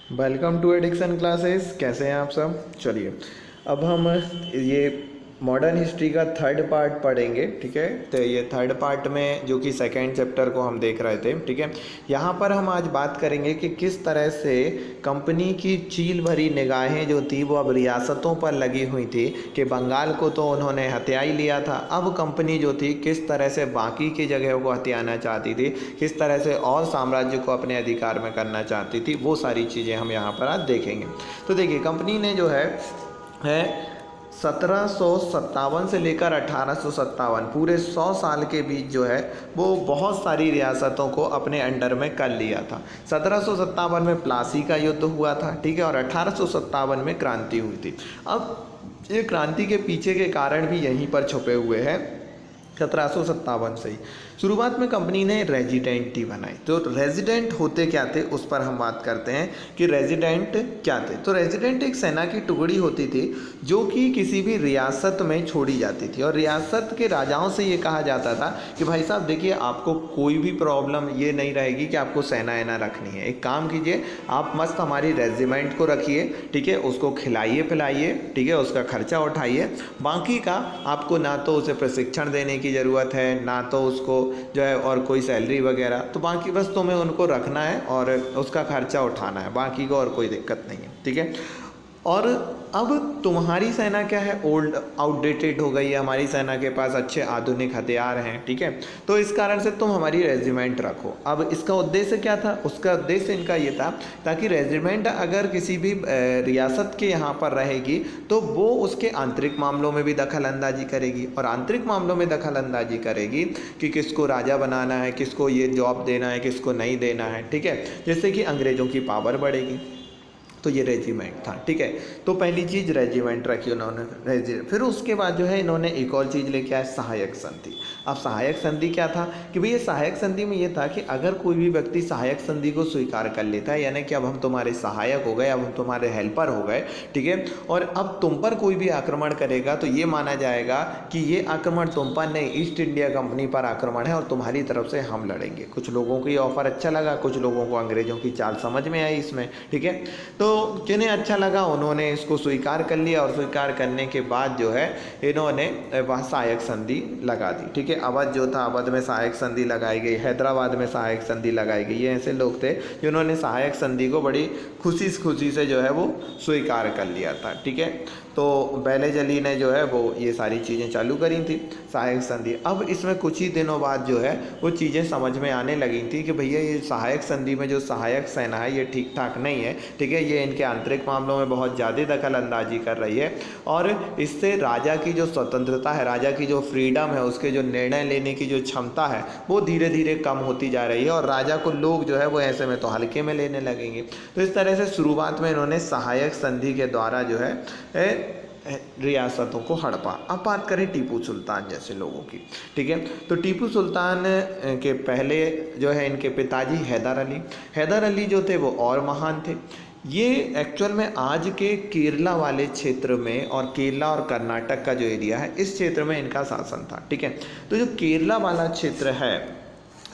Welcome to addiction classes. कैसे हैं आप सब? चलिए अब हम ये मॉडर्न हिस्ट्री का थर्ड पार्ट पढ़ेंगे। ठीक है, तो ये थर्ड पार्ट में जो कि सेकेंड चैप्टर को हम देख रहे थे। ठीक है, यहाँ पर हम आज बात करेंगे कि किस तरह से कंपनी की चील भरी निगाहें जो थी वो अब रियासतों पर लगी हुई थी कि बंगाल को तो उन्होंने हथिया ही लिया था, अब कंपनी जो थी किस तरह से बाकी की जगहों को हथियाना चाहती थी, किस तरह से और साम्राज्य को अपने अधिकार में करना चाहती थी, वो सारी चीज़ें हम यहाँ पर आज देखेंगे। तो देखिए, कंपनी ने जो है 1757 से लेकर 1857 पूरे 100 साल के बीच जो है वो बहुत सारी रियासतों को अपने अंडर में कर लिया था। 1757 में प्लासी का युद्ध हुआ था, ठीक है, और 1857 में क्रांति हुई थी। अब ये क्रांति के पीछे के कारण भी यहीं पर छुपे हुए हैं। 1757 से ही शुरुआत में कंपनी ने रेजिडेंट ही बनाई। तो रेजिडेंट होते क्या थे उस पर हम बात करते हैं कि रेजिडेंट क्या थे। तो रेजिडेंट एक सेना की टुकड़ी होती थी जो कि किसी भी रियासत में छोड़ी जाती थी, और रियासत के राजाओं से ये कहा जाता था कि भाई साहब देखिए, आपको कोई भी प्रॉब्लम ये नहीं रहेगी कि आपको सेना एना रखनी है। एक काम कीजिए, आप मस्त हमारी रेजिमेंट को रखिए, ठीक है, उसको खिलाइए पिलाइए, ठीक है, उसका खर्चा उठाइए, बाकी का आपको ना तो उसे प्रशिक्षण देने की ज़रूरत है, ना तो उसको जो है और कोई सैलरी वगैरह, तो बाकी बस तुम्हें उनको रखना है और उसका खर्चा उठाना है, बाकी को और कोई दिक्कत नहीं है। ठीक है, और अब तुम्हारी सेना क्या है, ओल्ड आउटडेटेड हो गई है, हमारी सेना के पास अच्छे आधुनिक हथियार हैं, ठीक है, तो इस कारण से तुम हमारी रेजिमेंट रखो। अब इसका उद्देश्य क्या था? उसका उद्देश्य इनका ये था ताकि रेजिमेंट अगर किसी भी रियासत के यहाँ पर रहेगी तो वो उसके आंतरिक मामलों में भी दखल अंदाजी करेगी, और आंतरिक मामलों में दखल अंदाजी करेगी कि किसको राजा बनाना है, किसको ये जॉब देना है, किसको नहीं देना है, ठीक है, जिससे कि अंग्रेज़ों की पावर बढ़ेगी। तो ये रेजिमेंट था। ठीक है, तो पहली चीज़ रेजिमेंट रखी उन्होंने। फिर उसके बाद जो है इन्होंने एक और चीज़ लेके आए, सहायक संधि। अब सहायक संधि क्या था कि भैया सहायक संधि में ये था कि अगर कोई भी व्यक्ति सहायक संधि को स्वीकार कर लेता है, यानी कि अब हम तुम्हारे सहायक हो गए, अब हम तुम्हारे हेल्पर हो गए, ठीक है, और अब तुम पर कोई भी आक्रमण करेगा तो ये माना जाएगा कि ये आक्रमण तुम पर नहीं, ईस्ट इंडिया कंपनी पर आक्रमण है और तुम्हारी तरफ से हम लड़ेंगे। कुछ लोगों को ये ऑफर अच्छा लगा, कुछ लोगों को अंग्रेज़ों की चाल समझ में आई इसमें। ठीक है, तो जिन्हें अच्छा लगा उन्होंने इसको स्वीकार कर लिया, और स्वीकार करने के बाद जो है इन्होंने वह सहायक संधि लगा दी। ठीक है, अवध जो था, अवध में सहायक संधि लगाई गई, हैदराबाद में सहायक संधि लगाई गई। ये ऐसे लोग थे जिन्होंने सहायक संधि को बड़ी खुशी से जो है वो स्वीकार कर लिया था। ठीक है, तो बेले जली ने जो है वो ये सारी चीज़ें चालू करी थी, सहायक संधि। अब इसमें कुछ ही दिनों बाद जो है वो चीज़ें समझ में आने लगी थी कि भैया ये सहायक संधि में जो सहायक सेना है ये ठीक ठाक नहीं है, ठीक है, ये इनके आंतरिक मामलों में बहुत ज़्यादा दखल अंदाजी कर रही है, और इससे राजा की जो स्वतंत्रता है, राजा की जो फ्रीडम है, उसके जो निर्णय लेने की जो क्षमता है वो धीरे धीरे कम होती जा रही है, और राजा को लोग जो है वो ऐसे में तो हल्के में लेने लगेंगे। तो इस तरह से शुरुआत में इन्होंने सहायक संधि के द्वारा जो है रियासतों को हड़पा। अब बात करें टीपू सुल्तान जैसे लोगों की। ठीक है, तो टीपू सुल्तान के पहले जो है इनके पिताजी हैदर अली जो थे वो और महान थे। ये एक्चुअल में आज के केरला वाले क्षेत्र में, और केरला और कर्नाटक का जो एरिया है इस क्षेत्र में इनका शासन था। ठीक है, तो जो केरला वाला क्षेत्र है,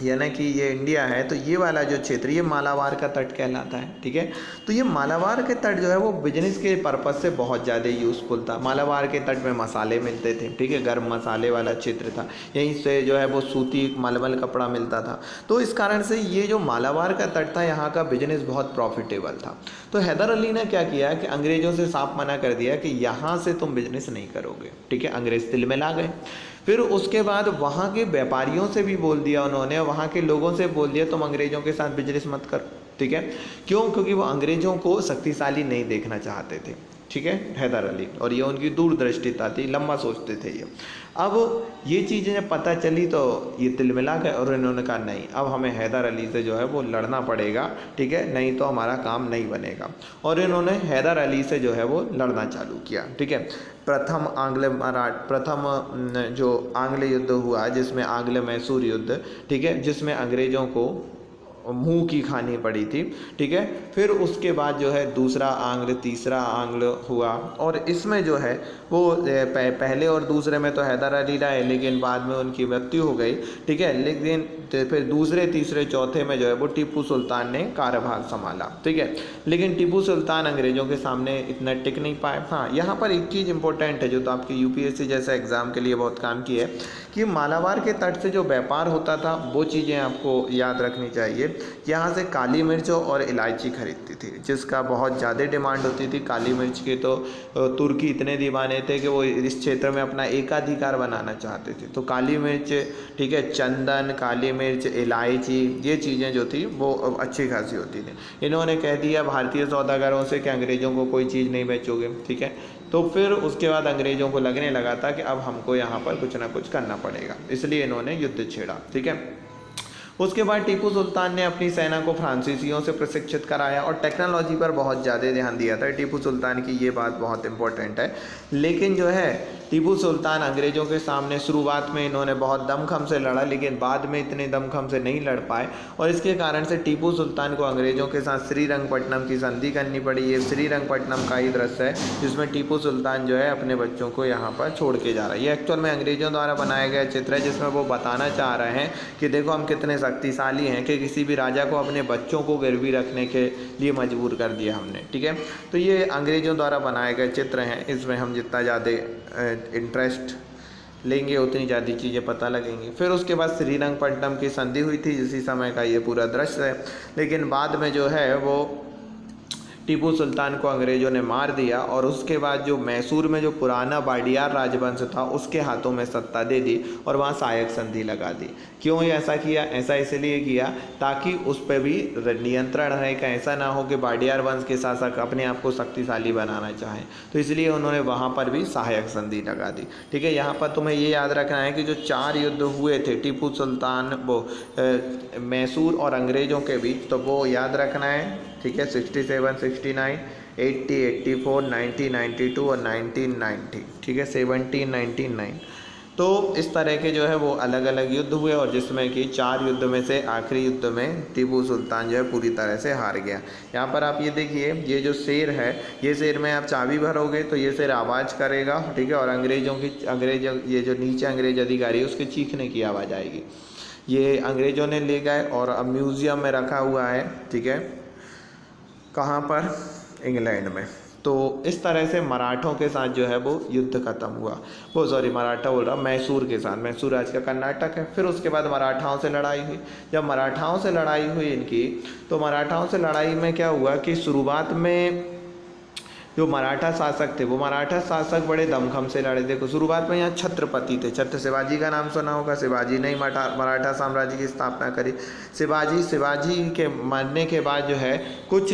यानी कि ये इंडिया है, तो ये वाला जो क्षेत्र ये मालाबार का तट कहलाता है। ठीक है, तो ये मालाबार के तट जो है वो बिजनेस के पर्पज़ से बहुत ज़्यादा यूज़फुल था। मालाबार के तट में मसाले मिलते थे, ठीक है, गर्म मसाले वाला क्षेत्र था, यहीं से जो है वो सूती मलमल कपड़ा मिलता था। तो इस कारण से ये जो मालाबार का तट था यहाँ का बिजनेस बहुत प्रॉफिटेबल था। तो हैदर अली ने क्या किया कि अंग्रेज़ों से साफ मना कर दिया कि यहाँ से तुम बिजनेस नहीं करोगे। ठीक है, अंग्रेज़ दिल में ला गए। फिर उसके बाद वहाँ के व्यापारियों से भी बोल दिया उन्होंने, वहाँ के लोगों से बोल दिया तुम अंग्रेज़ों के साथ बिजनेस मत करो। ठीक है, क्यों? क्योंकि वो अंग्रेज़ों को शक्तिशाली नहीं देखना चाहते थे। ठीक है, हैदर अली, और ये उनकी दूरदृष्टिता थी, लंबा सोचते थे ये। अब ये चीज़ें जब पता चली तो ये तिलमिला गए, और इन्होंने कहा नहीं, अब हमें हैदर अली से जो है वो लड़ना पड़ेगा, ठीक है, नहीं तो हमारा काम नहीं बनेगा। और इन्होंने हैदर अली से जो है वो लड़ना चालू किया। ठीक है, प्रथम जो आंग्ल युद्ध हुआ जिसमें आंग्ल मैसूर युद्ध, ठीक है, जिसमें अंग्रेज़ों को मुंह की खानी पड़ी थी। ठीक है, फिर उसके बाद जो है दूसरा आंग्ल, तीसरा आंग्ल हुआ, और इसमें जो है वो पहले और दूसरे में तो हैदर अली रहे, लेकिन बाद में उनकी मृत्यु हो गई। ठीक है, लेकिन फिर दूसरे, तीसरे, चौथे में जो है वो टीपू सुल्तान ने कार्यभार संभाला। ठीक है, लेकिन टीपू सुल्तान अंग्रेज़ों के सामने इतना टिक नहीं पाए। हाँ, यहाँ पर एक चीज़ इंपॉर्टेंट है जो तो आपके यूपीएससी जैसे एग्ज़ाम के लिए बहुत काम की है, कि मालाबार के तट से जो व्यापार होता था वो चीज़ें आपको याद रखनी चाहिए। यहाँ से काली मिर्चों और इलायची खरीदती थी, जिसका बहुत ज़्यादा डिमांड होती थी। काली मिर्च के तो तुर्की इतने दीवाने थे कि वो इस क्षेत्र में अपना एकाधिकार बनाना चाहते थे। तो काली मिर्च, ठीक है, चंदन, काली मिर्च, इलायची, ये चीज़ें जो थी वो अच्छी खासी होती थी। इन्होंने कह दिया भारतीय सौदागरों से कि अंग्रेज़ों को कोई चीज़ नहीं बेचोगे। ठीक है, तो फिर उसके बाद अंग्रेज़ों को लगने लगा था कि अब हमको यहाँ पर कुछ ना कुछ करना पड़ेगा, इसलिए इन्होंने युद्ध छेड़ा। ठीक है, उसके बाद टीपू सुल्तान ने अपनी सेना को फ्रांसीसियों से प्रशिक्षित कराया और टेक्नोलॉजी पर बहुत ज़्यादा ध्यान दिया था। टीपू सुल्तान की ये बात बहुत इंपॉर्टेंट है। लेकिन जो है टीपू सुल्तान अंग्रेज़ों के सामने शुरुआत में इन्होंने बहुत दमखम से लड़ा, लेकिन बाद में इतने दमखम से नहीं लड़ पाए, और इसके कारण से टीपू सुल्तान को अंग्रेज़ों के साथ श्रीरंगपट्टनम की संधि करनी पड़ी। ये श्रीरंगपट्टनम का ही दृश्य है जिसमें टीपू सुल्तान जो है अपने बच्चों को यहाँ पर छोड़ के जा रहा है। ये एक्चुअल में अंग्रेज़ों द्वारा बनाया गया चित्र है, जिसमें वो बताना चाह रहे हैं कि देखो हम कितने शक्तिशाली हैं कि किसी भी राजा को अपने बच्चों को गिरवी रखने के लिए मजबूर कर दिया हमने। ठीक है, तो ये अंग्रेज़ों द्वारा बनाए गए चित्र हैं। इसमें हम जितना ज़्यादा इंटरेस्ट लेंगे उतनी ज़्यादा चीज़ें पता लगेंगी। फिर उसके बाद श्रीरंगपट्टनम की संधि हुई थी, इसी समय का ये पूरा दृश्य है। लेकिन बाद में जो है वो टीपू सुल्तान को अंग्रेज़ों ने मार दिया, और उसके बाद जो मैसूर में जो पुराना वाडियार राजवंश था उसके हाथों में सत्ता दे दी और वहाँ सहायक संधि लगा दी। क्यों ये ऐसा किया? ऐसा इसलिए किया ताकि उस पर भी नियंत्रण रहे, कि ऐसा ना हो कि वाडियार वंश के शासक अपने आप को शक्तिशाली बनाना चाहें, तो इसलिए उन्होंने वहाँ पर भी सहायक संधि लगा दी। ठीक है, यहाँ पर तुम्हें ये याद रखना है कि जो 4 युद्ध हुए थे टीपू सुल्तान मैसूर और अंग्रेज़ों के बीच, तो वो याद रखना है। ठीक है, 67, 69, 80, 84, 90, 92 और 1990। ठीक है, 17, 99। तो इस तरह के जो है वो अलग अलग युद्ध हुए, और जिसमें कि 4 युद्ध में से आखिरी युद्ध में टीपू सुल्तान जो है पूरी तरह से हार गया। यहाँ पर आप ये देखिए, ये जो शेर है, ये शेर में आप चाबी भरोगे तो ये शेर आवाज़ करेगा। ठीक है, और अंग्रेज ये जो नीचे अंग्रेज अधिकारी है उसके चीखने की आवाज़ आएगी। ये अंग्रेज़ों ने ले गए और अब म्यूज़ियम में रखा हुआ है। ठीक है, कहाँ पर? इंग्लैंड में। तो इस तरह से मराठों के साथ जो है वो युद्ध खत्म हुआ। वो सॉरी, मराठा बोल रहा, मैसूर के साथ। मैसूर आज का कर्नाटक है। फिर उसके बाद मराठाओं से लड़ाई हुई। जब मराठाओं से लड़ाई हुई इनकी, तो मराठाओं से लड़ाई में क्या हुआ कि शुरुआत में जो मराठा शासक थे वो मराठा शासक बड़े दमखम से लड़े। देखो शुरुआत में यहाँ छत्रपति थे, छत्र शिवाजी का नाम सुना होगा। शिवाजी ने ही मराठा साम्राज्य की स्थापना करी। शिवाजी के मरने के बाद जो है कुछ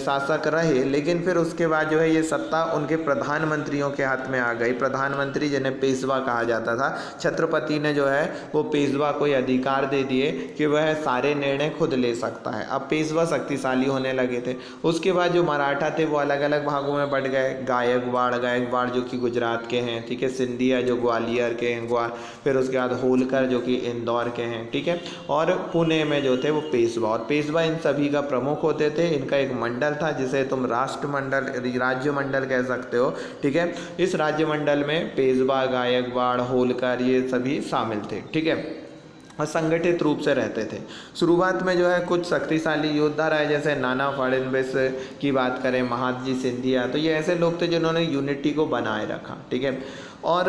शासक रहे, लेकिन फिर उसके बाद जो है ये सत्ता उनके प्रधानमंत्रियों के हाथ में आ गई। प्रधानमंत्री जिन्हें पेशवा कहा जाता था, छत्रपति ने जो है वो पेशवा को ये अधिकार दे दिए कि वह सारे निर्णय खुद ले सकता है। अब पेशवा शक्तिशाली होने लगे थे। उसके बाद जो मराठा थे वो अलग अलग भागों में बढ़ गए। गायकवाड़ जो कि गुजरात के हैं। ठीक है, सिंधिया जो ग्वालियर के हैं, फिर उसके बाद होलकर जो कि इंदौर के हैं। ठीक है, और पुणे में जो थे वो पेशवा, और पेशवा इन सभी का प्रमुख होते थे। इनका एक मंडल था जिसे तुम राष्ट्रमंडल, राज्य मंडल कह सकते हो। ठीक है, इस राज्य मंडल में पेशवा, गायकवाड़, होलकर ये सभी शामिल थे। ठीक है, और संगठित रूप से रहते थे। शुरुआत में जो है कुछ शक्तिशाली योद्धा रहे, जैसे नाना फडणवीस की बात करें, महादजी सिंधिया, तो ये ऐसे लोग थे जिन्होंने यूनिटी को बनाए रखा। ठीक है, और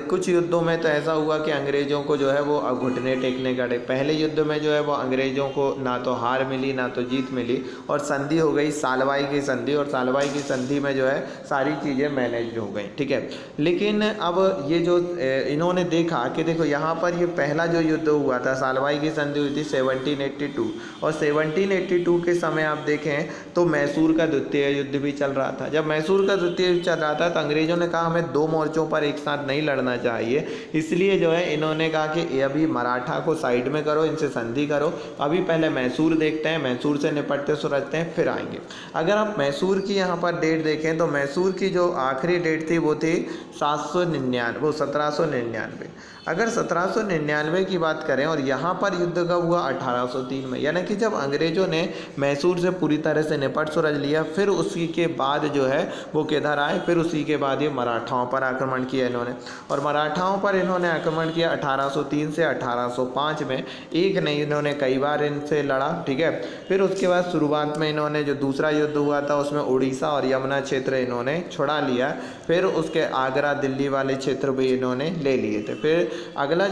कुछ युद्धों में तो ऐसा हुआ कि अंग्रेज़ों को जो है वो घुटने टेकने पड़े। पहले युद्ध में जो है वो अंग्रेज़ों को ना तो हार मिली ना तो जीत मिली, और संधि हो गई सालवाई की संधि, और सालवाई की संधि में जो है सारी चीज़ें मैनेज हो गई। ठीक है, लेकिन अब ये जो इन्होंने देखा कि देखो यहाँ पर ये पहला जो युद्ध हुआ था, सालवाई की संधि हुई थी 1782, और 1782 के समय आप देखें तो मैसूर का द्वितीय युद्ध भी चल रहा था। जब मैसूर का द्वितीय युद्ध चल रहा था तो अंग्रेज़ों ने कहा हमें 2 मोर्चों पर पर एक साथ नहीं लड़ना चाहिए, इसलिए जो है इन्होंने कहा कि ये अभी मराठा को साइड में करो, इनसे संधि करो, अभी पहले मैसूर देखते हैं, मैसूर से निपटते सुलझते हैं, फिर आएंगे। अगर आप मैसूर की यहाँ पर डेट देखें तो मैसूर की जो आखिरी डेट थी वो थी 1799। अगर 1799 की बात करें और यहाँ पर युद्ध कब हुआ 1803 में, यानी कि जब अंग्रेज़ों ने मैसूर से पूरी तरह से निपट सुलझ लिया, फिर उसी के बाद जो है वो किधर आए, फिर उसी के बाद ये मराठाओं पर आक्रमण किया इन्होंने। और मराठाओं पर इन्होंने आक्रमण किया 1803 से 1805 में, एक नहीं इन्होंने कई बार इनसे लड़ा, ठीक है। फिर उसके बाद शुरुआत में इन्होंने जो दूसरा युद्ध हुआ था उसमें उड़ीसा और यमुना क्षेत्र इन्होंने छुड़ा लिया, फिर उसके आगरा दिल्ली वाले क्षेत्र भी इन्होंने ले लिए थे। फिर अगला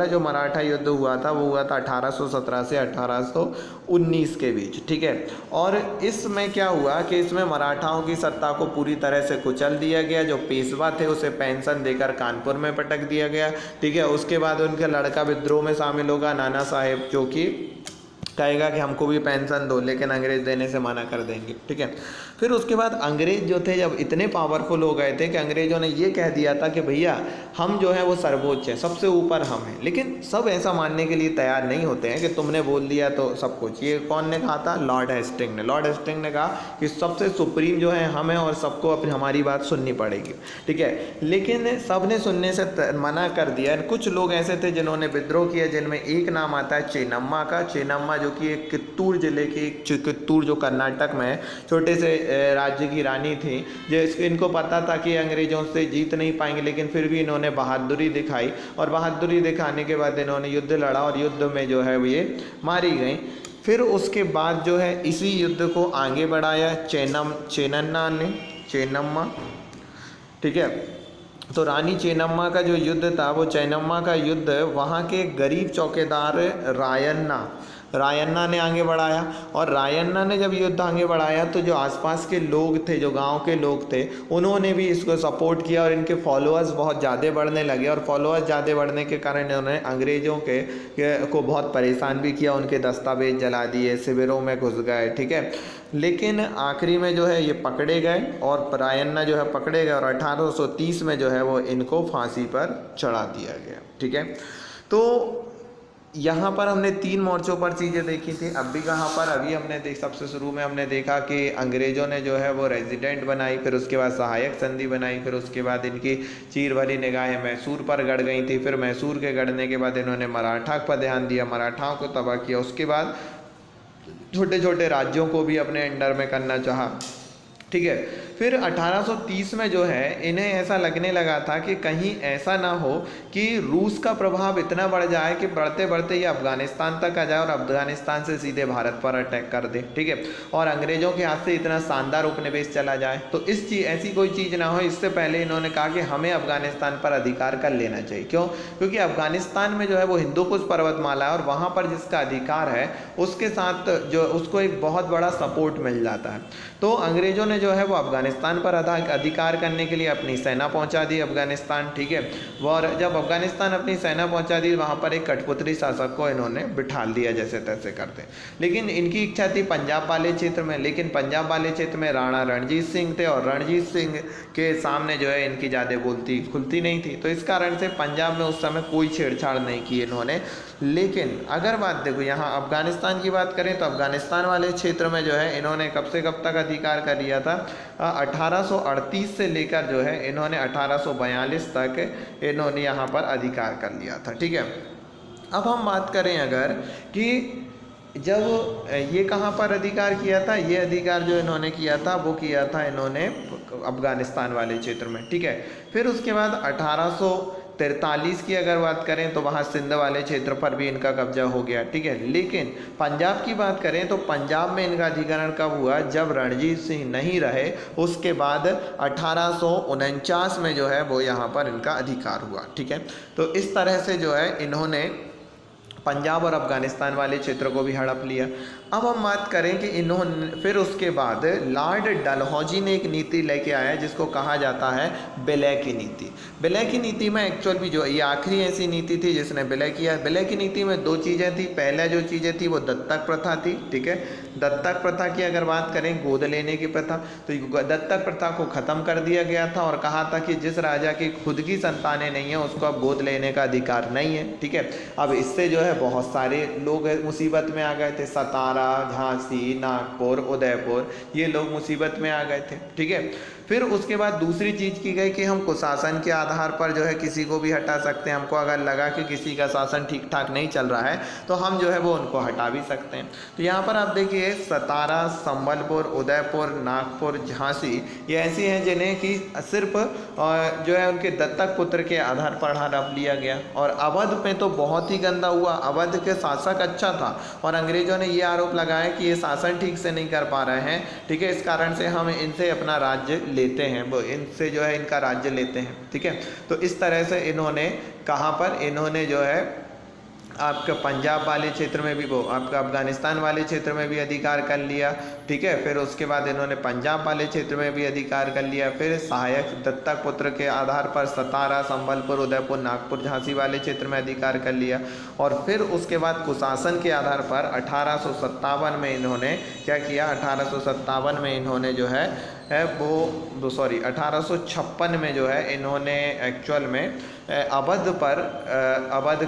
जो मराठा युद्ध हुआ था वो हुआ था 1817 से 1819 के बीच, ठीक है। और इसमें क्या हुआ कि इसमें मराठाओं की सत्ता को पूरी तरह से कुचल दिया गया, जो पेशवा थे उसे पेंशन देकर कानपुर में पटक दिया गया, ठीक है। उसके बाद उनका लड़का विद्रोह में शामिल होगा, नाना साहेब, जो कि कहेगा कि हमको भी पेंशन दो, लेकिन अंग्रेज़ देने से मना कर देंगे, ठीक है। फिर उसके बाद अंग्रेज़ जो थे जब इतने पावरफुल हो गए थे कि अंग्रेज़ों ने ये कह दिया था कि भैया हम जो है वो सर्वोच्च हैं, सबसे ऊपर हम हैं, लेकिन सब ऐसा मानने के लिए तैयार नहीं होते हैं कि तुमने बोल दिया तो सब कुछ। ये कौन ने कहा था? लॉर्ड हेस्टिंग ने। लॉर्ड हेस्टिंग ने कहा कि सबसे सुप्रीम जो है हम हैं और सबको अपनी हमारी बात सुननी पड़ेगी, ठीक है। लेकिन सब ने सुनने से मना कर दिया। कुछ लोग ऐसे थे जिन्होंने विद्रोह किया, जिनमें एक नाम आता है चेन्नम्मा का। चेन्नम्मा जो कि एक कित्तूर जिले की, कित्तूर जो कर्नाटक में है, छोटे से राज्य की रानी थी, जो इनको पता था कि अंग्रेज़ों से जीत नहीं पाएंगे, लेकिन फिर भी इन्होंने बहादुरी दिखाई, और बहादुरी दिखाने के बाद इन्होंने युद्ध लड़ा और युद्ध में जो है ये मारी गई। फिर उसके बाद जो है इसी युद्ध को आगे बढ़ाया चेन्नम्मा, ठीक है। तो रानी चेन्नम्मा का जो युद्ध था वो चेन्नम्मा का युद्ध वहाँ के गरीब चौकीदार रायन्ना ने आगे बढ़ाया। और रायन्ना ने जब युद्ध आगे बढ़ाया तो जो आसपास के लोग थे, जो गांव के लोग थे, उन्होंने भी इसको सपोर्ट किया और इनके फॉलोअर्स बहुत ज़्यादा बढ़ने लगे। और फॉलोअर्स ज़्यादा बढ़ने के कारण इन्होंने अंग्रेज़ों को बहुत परेशान भी किया, उनके दस्तावेज जला दिए, शिविरों में घुस गए, ठीक है। लेकिन आखिरी में जो है ये पकड़े गए और रायन्ना जो है पकड़े गए और 1830 में जो है वो इनको फांसी पर चढ़ा दिया गया, ठीक है। तो यहाँ पर हमने 3 मोर्चों पर चीज़ें देखी थी। अब भी कहाँ पर? अभी हमने सबसे शुरू में हमने देखा कि अंग्रेज़ों ने जो है वो रेजिडेंट बनाई, फिर उसके बाद सहायक संधि बनाई, फिर उसके बाद इनकी चीर भरी निगाहें मैसूर पर गड़ गई थी। फिर मैसूर के गड़ने के बाद इन्होंने मराठा पर ध्यान दिया, मराठाओं को तबाह किया। उसके बाद छोटे छोटे राज्यों को भी अपने अंडर में करना चाहा, ठीक है। फिर 1830 में जो है इन्हें ऐसा लगने लगा था कि कहीं ऐसा ना हो कि रूस का प्रभाव इतना बढ़ जाए कि बढ़ते बढ़ते ये अफ़गानिस्तान तक आ जाए और अफ़गानिस्तान से सीधे भारत पर अटैक कर दे, ठीक है। और अंग्रेज़ों के हाथ से इतना शानदार उपनिवेश चला जाए। तो ऐसी कोई चीज़ ना हो, इससे पहले इन्होंने कहा कि हमें अफ़गानिस्तान पर अधिकार कर लेना चाहिए। क्यों? क्योंकि अफ़गानिस्तान में जो है वो हिंदुकुश पर्वतमाला है और वहाँ पर जिसका अधिकार है उसके साथ जो उसको एक बहुत बड़ा सपोर्ट मिल जाता है। तो अंग्रेज़ों ने जो है वो अफ़गानिस्तान पर अधिकार करने के लिए अपनी सेना पहुंचा दी अफ़गानिस्तान, ठीक है। और जब अफ़गानिस्तान अपनी सेना पहुंचा दी, वहाँ पर एक कठपुतली शासक को इन्होंने बिठाल दिया जैसे तैसे करते। लेकिन इनकी इच्छा थी पंजाब वाले क्षेत्र में, लेकिन पंजाब वाले क्षेत्र में राणा रणजीत सिंह थे और रणजीत सिंह के सामने जो है इनकी ज़्यादा बोलती खुलती नहीं थी। तो इस कारण से पंजाब में उस समय कोई छेड़छाड़ नहीं की इन्होंने। लेकिन अगर बात देखो यहाँ अफ़गानिस्तान की बात करें तो अफ़गानिस्तान वाले क्षेत्र में जो है इन्होंने कब से कब तक अधिकार कर लिया था? 1838 से लेकर जो है इन्होंने 1842 तक इन्होंने यहाँ पर अधिकार कर लिया था, ठीक है। अब हम बात करें अगर कि जब ये कहाँ पर अधिकार किया था, ये अधिकार जो इन्होंने किया था वो किया था इन्होंने अफ़गानिस्तान वाले क्षेत्र में, ठीक है। फिर उसके बाद 1843 की अगर बात करें तो वहाँ सिंध वाले क्षेत्र पर भी इनका कब्जा हो गया, ठीक है। लेकिन पंजाब की बात करें तो पंजाब में इनका अधिकरण कब हुआ? जब रणजीत सिंह नहीं रहे, उसके बाद 1849 में जो है वो यहाँ पर इनका अधिकार हुआ, ठीक है। तो इस तरह से जो है इन्होंने पंजाब और अफ़गानिस्तान वाले क्षेत्र को भी हड़प लिया। अब हम बात करें कि इन्होंने फिर उसके बाद लॉर्ड डलहौजी ने एक नीति लेके आया जिसको कहा जाता है विलय की नीति। विलय की नीति में एक्चुअल भी जो ये आखिरी ऐसी नीति थी जिसने विलय किया। विलय की नीति में दो चीज़ें थी। पहला जो चीज़ें थी वो दत्तक प्रथा थी, ठीक है। दत्तक प्रथा की अगर बात करें, गोद लेने की प्रथा, तो दत्तक प्रथा को ख़त्म कर दिया गया था और कहा था कि जिस राजा की खुद की संतानें नहीं है उसको अब गोद लेने का अधिकार नहीं है, ठीक है। अब इससे जो है बहुत सारे लोग मुसीबत में आ गए थे। सतारा, झांसी, नागपुर, उदयपुर, ये लोग मुसीबत में आ गए थे, ठीक है। फिर उसके बाद दूसरी चीज़ की गई कि हम कुशासन के आधार पर जो है किसी को भी हटा सकते हैं। हमको अगर लगा कि किसी का शासन ठीक ठाक नहीं चल रहा है तो हम जो है वो उनको हटा भी सकते हैं। तो यहाँ पर आप देखिए सतारा, संबलपुर, उदयपुर, नागपुर, झांसी ये ऐसी हैं जिन्हें कि सिर्फ जो है उनके दत्तक पुत्र के आधार पर हड़प लिया गया। और अवध में तो बहुत ही गंदा हुआ। अवध के शासक अच्छा था और अंग्रेजों ने ये आरोप लगाया कि ये शासन ठीक से नहीं कर पा रहे हैं, ठीक है। इस कारण से हम इनसे अपना राज्य लेते हैं, वो इनसे जो है इनका राज्य लेते हैं, ठीक है। तो इस तरह से इन्होंने कहाँ पर इन्होंने जो है आपका पंजाब वाले क्षेत्र में भी, वो आपका अफ़गानिस्तान वाले क्षेत्र में भी अधिकार कर लिया, ठीक है। फिर उसके बाद इन्होंने पंजाब वाले क्षेत्र में भी अधिकार कर लिया। फिर सहायक दत्तक पुत्र के आधार पर सतारा, संबलपुर, उदयपुर, नागपुर, झांसी वाले क्षेत्र में अधिकार कर लिया। और फिर उसके बाद कुशासन के आधार पर 1857 में इन्होंने क्या किया, 1857 में इन्होंने जो है वो 1856 में जो है इन्होंने एक्चुअल में अवध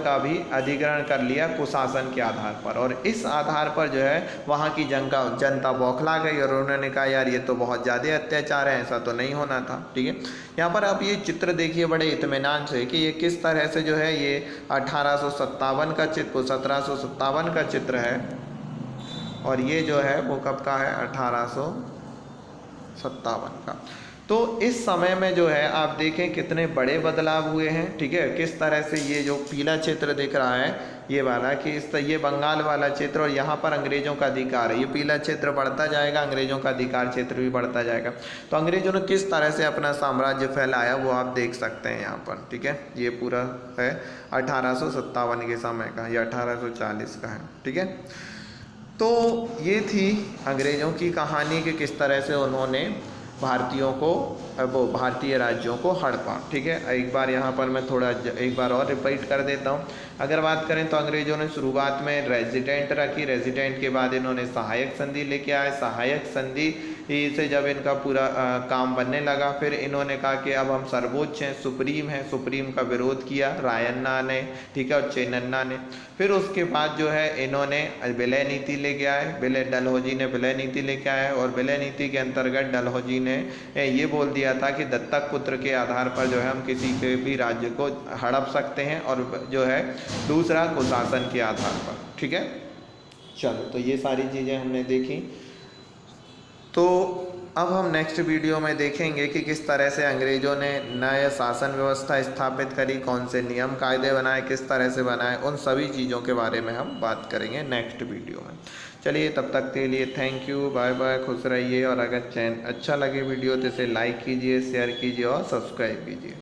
का भी अधिग्रहण कर लिया कुशासन के आधार पर। और इस आधार पर जो है वहाँ की जनता बौखला गई और उन्होंने कहा यार ये तो बहुत ज़्यादा अत्याचार है, ऐसा तो नहीं होना था, ठीक है। यहाँ पर आप ये चित्र देखिए बड़े इत्मीनान से कि ये किस तरह से जो है ये 1857 का चित्र, 1757 का चित्र है और ये जो है वो कब का है, 1857 का। तो इस समय में जो है आप देखें कितने बड़े बदलाव हुए हैं, ठीक है। किस तरह से ये जो पीला क्षेत्र दिख रहा है ये वाला, कि ये बंगाल वाला क्षेत्र और यहाँ पर अंग्रेज़ों का अधिकार है। ये पीला क्षेत्र बढ़ता जाएगा, अंग्रेज़ों का अधिकार क्षेत्र भी बढ़ता जाएगा। तो अंग्रेज़ों ने किस तरह से अपना साम्राज्य फैलाया वो आप देख सकते हैं यहाँ पर, ठीक है। ये पूरा है 1857 के समय का, ये 1840 का है, ठीक है। तो ये थी अंग्रेज़ों की कहानी कि किस तरह से उन्होंने भारतीयों को, वो भारतीय राज्यों को हड़पा, ठीक है। एक बार यहाँ पर मैं थोड़ा एक बार और रिपीट कर देता हूँ। अगर बात करें तो अंग्रेज़ों ने शुरुआत में रेजिडेंट रखी, रेजिडेंट के बाद इन्होंने सहायक संधि लेके आए। सहायक संधि से जब इनका पूरा काम बनने लगा फिर इन्होंने कहा कि अब हम सर्वोच्च हैं, सुप्रीम है। सुप्रीम का विरोध किया रायन्ना ने, ठीक है, और चेन्नन्ना ने। फिर उसके बाद जो है इन्होंने विलय नीति लेके आए। डलहौजी ने विलय नीति लेके आए और विलय नीति के अंतर्गत डलहौजी ने ये बोल दिया था कि दत्तक पुत्र के आधार पर जो है हम किसी के भी राज्य को हड़प सकते हैं और जो है दूसरा कुशासन के आधार पर, ठीक है। चलो, तो ये सारी चीज़ें हमने देखी। तो अब हम नेक्स्ट वीडियो में देखेंगे कि किस तरह से अंग्रेज़ों ने नए शासन व्यवस्था स्थापित करी, कौन से नियम कायदे बनाए, किस तरह से बनाए, उन सभी चीज़ों के बारे में हम बात करेंगे नेक्स्ट वीडियो में। चलिए, तब तक के लिए थैंक यू, बाय बाय, खुश रहिए। और अगर चैनल अच्छा लगे वीडियो तो इसे लाइक कीजिए, शेयर कीजिए और सब्सक्राइब कीजिए।